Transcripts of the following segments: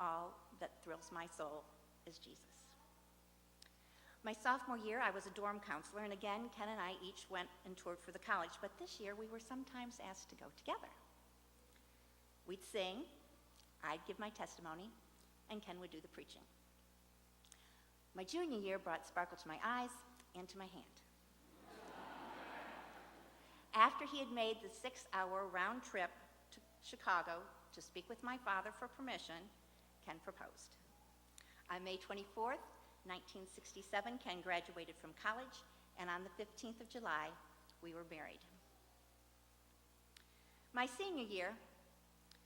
all that thrills my soul is Jesus. My sophomore year, I was a dorm counselor, and again, Ken and I each went and toured for the college, but this year we were sometimes asked to go together. We'd sing, I'd give my testimony, and Ken would do the preaching. My junior year brought sparkle to my eyes and to my hand. After he had made the 6-hour round trip to Chicago to speak with my father for permission, Ken proposed. On May 24th, 1967, Ken graduated from college, and on the 15th of July, we were married. My senior year,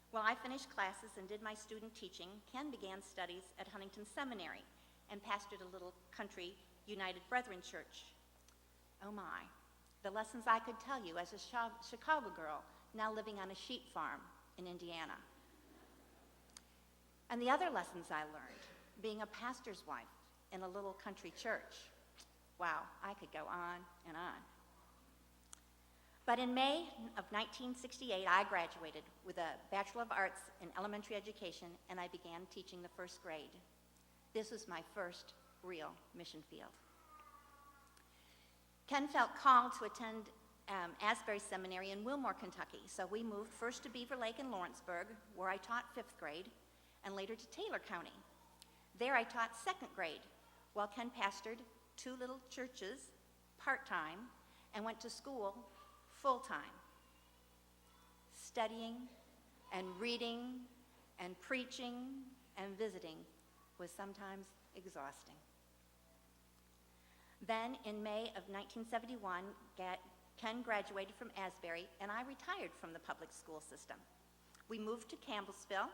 while I finished classes and did my student teaching, Ken began studies at Huntington Seminary and pastored a little country United Brethren church. Oh my, the lessons I could tell you as a Chicago girl now living on a sheep farm in Indiana. And the other lessons I learned, being a pastor's wife in a little country church. Wow, I could go on and on. But in May of 1968, I graduated with a Bachelor of Arts in Elementary Education, and I began teaching the first grade. This was my first real mission field. Ken felt called to attend Asbury Seminary in Wilmore, Kentucky, so we moved first to Beaver Lake in Lawrenceburg, where I taught 5th grade, and later to Taylor County. There I taught 2nd grade, while Ken pastored 2 little churches part-time and went to school full-time. Studying and reading and preaching and visiting was sometimes exhausting. Then in May of 1971, Ken graduated from Asbury, and I retired from the public school system. We moved to Campbellsville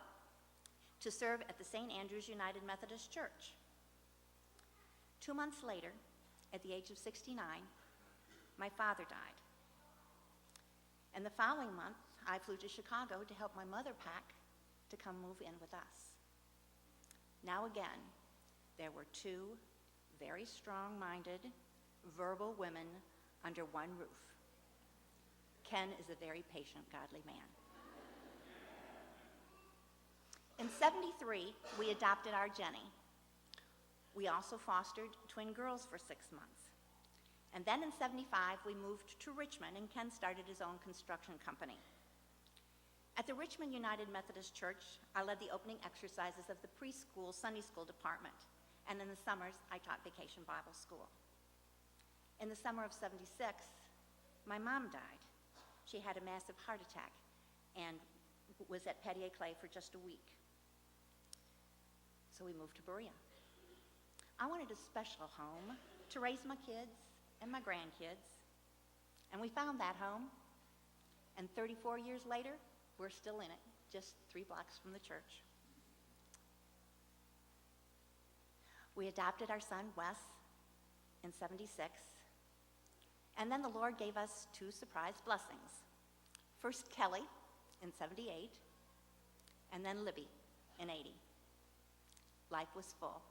to serve at the St. Andrew's United Methodist Church. 2 months later, at the age of 69, my father died. And the following month, I flew to Chicago to help my mother pack to come move in with us. Now again, there were 2 very strong-minded, verbal women under one roof. Ken is a very patient, godly man. In '73, we adopted our Jenny. We also fostered twin girls for 6 months. And then in '75, we moved to Richmond, and Ken started his own construction company. At the Richmond United Methodist Church, I led the opening exercises of the preschool Sunday school department, and in the summers, I taught vacation Bible school. In the summer of '76, my mom died. She had a massive heart attack and was at Petit Clay for just a week. So we moved to Berea. I wanted a special home to raise my kids and my grandkids, and we found that home, and 34 years later, we're still in it, just 3 blocks from the church. We adopted our son, Wes, in '76, and then the Lord gave us 2 surprise blessings. First, Kelly in '78, and then Libby in '80. Life was full.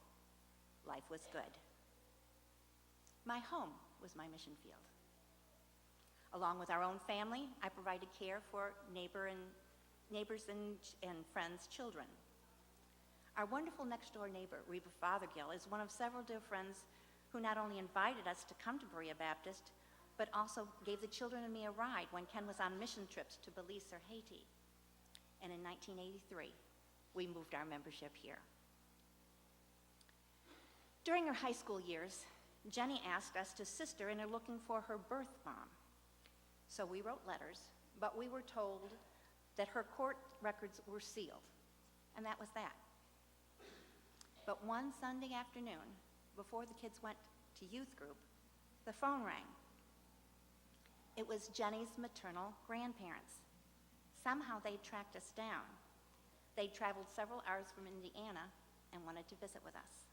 Life was good. My home was my mission field. Along with our own family, I provided care for neighbors and friends' children. Our wonderful next-door neighbor, Reba Fothergill, is one of several dear friends who not only invited us to come to Berea Baptist, but also gave the children and me a ride when Ken was on mission trips to Belize or Haiti. And in 1983, we moved our membership here. During her high school years, Jenny asked us to assist her in her looking for her birth mom. So we wrote letters, but we were told that her court records were sealed, and that was that. But one Sunday afternoon, before the kids went to youth group, the phone rang. It was Jenny's maternal grandparents. Somehow they tracked us down. They'd traveled several hours from Indiana and wanted to visit with us.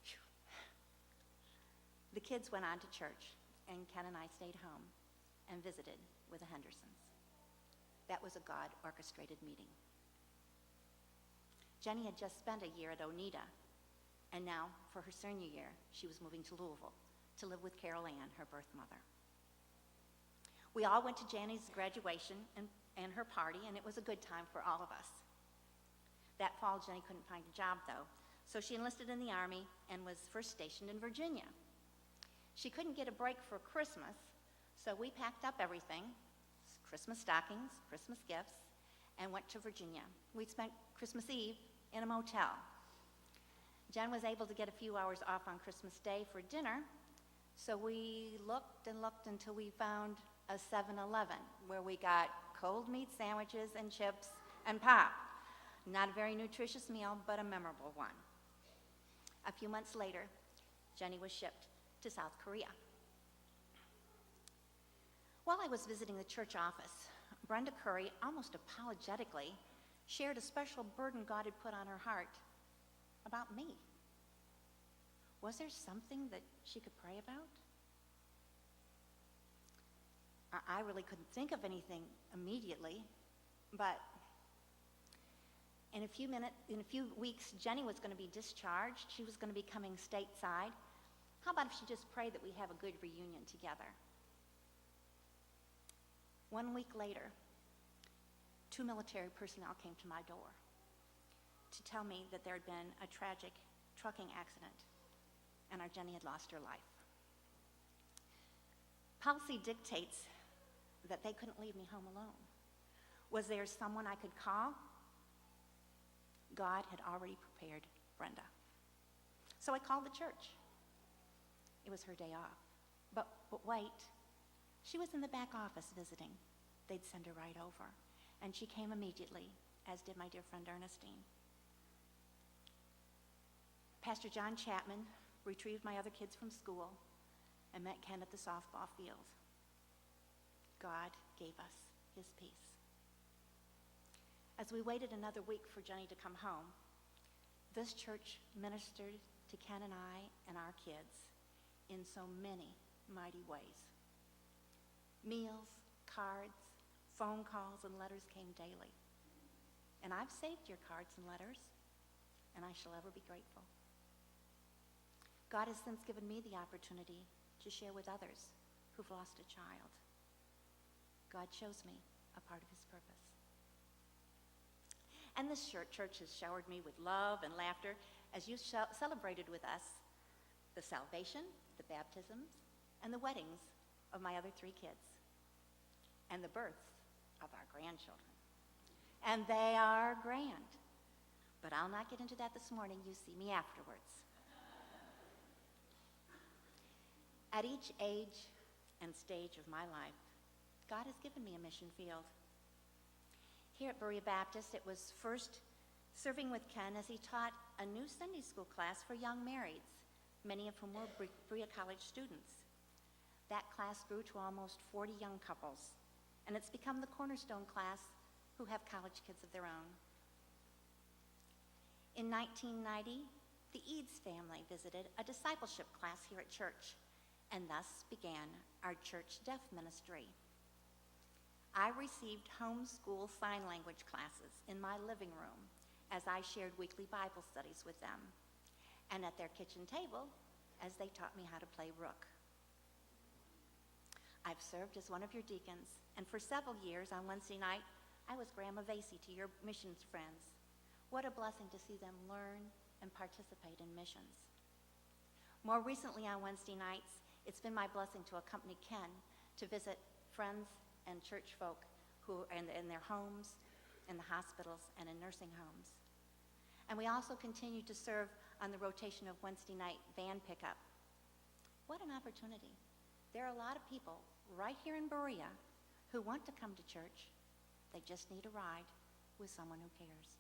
Phew. The kids went on to church, and Ken and I stayed home and visited with the Hendersons. That was a God-orchestrated meeting. Jenny had just spent a year at Oneida, and now, for her senior year, she was moving to Louisville to live with Carol Ann, her birth mother. We all went to Jenny's graduation and her party, and it was a good time for all of us. That fall, Jenny couldn't find a job, though, so she enlisted in the Army and was first stationed in Virginia. She couldn't get a break for Christmas, so we packed up everything, Christmas stockings, Christmas gifts, and went to Virginia. We spent Christmas Eve in a motel. Jen was able to get a few hours off on Christmas Day for dinner, so we looked and looked until we found a 7-Eleven where we got cold meat sandwiches and chips and pop. Not a very nutritious meal, but a memorable one. A few months later, Jenny was shipped to South Korea. While I was visiting the church office, Brenda Curry, almost apologetically, shared a special burden God had put on her heart about me. Was there something that she could pray about? I really couldn't think of anything immediately, but in a few weeks, Jenny was going to be discharged. She was going to be coming stateside. How about if she just prayed that we have a good reunion together? 1 week later, 2 military personnel came to my door to tell me that there had been a tragic trucking accident and our Jenny had lost her life. Policy dictates that they couldn't leave me home alone. Was there someone I could call? God had already prepared Brenda. So I called the church. It was her day off. But wait, she was in the back office visiting. They'd send her right over. And she came immediately, as did my dear friend Ernestine. Pastor John Chapman retrieved my other kids from school and met Ken at the softball field. God gave us his peace. As we waited another week for Jenny to come home, this church ministered to Ken and I and our kids in so many mighty ways. Meals, cards, phone calls, and letters came daily. And I've saved your cards and letters, and I shall ever be grateful. God has since given me the opportunity to share with others who've lost a child. God shows me a part of his purpose. And this church has showered me with love and laughter as you celebrated with us the salvation, the baptisms, and the weddings of my other 3 kids, and the births of our grandchildren. And they are grand. But I'll not get into that this morning. You see me afterwards. At each age and stage of my life, God has given me a mission field. Here at Berea Baptist, it was first serving with Ken as he taught a new Sunday school class for young marrieds, many of whom were Berea College students. That class grew to almost 40 young couples, and it's become the cornerstone class who have college kids of their own. In 1990, the Eads family visited a discipleship class here at church, and thus began our church deaf ministry. I received homeschool sign language classes in my living room as I shared weekly Bible studies with them, and at their kitchen table as they taught me how to play rook. I've served as one of your deacons, and for several years on Wednesday night, I was Grandma Vasey to your missions friends. What a blessing to see them learn and participate in missions. More recently on Wednesday nights, it's been my blessing to accompany Ken to visit friends and church folk who are in their homes, in the hospitals, and in nursing homes. And we also continue to serve on the rotation of Wednesday night van pickup. What an opportunity. There are a lot of people right here in Berea who want to come to church. They just need a ride with someone who cares.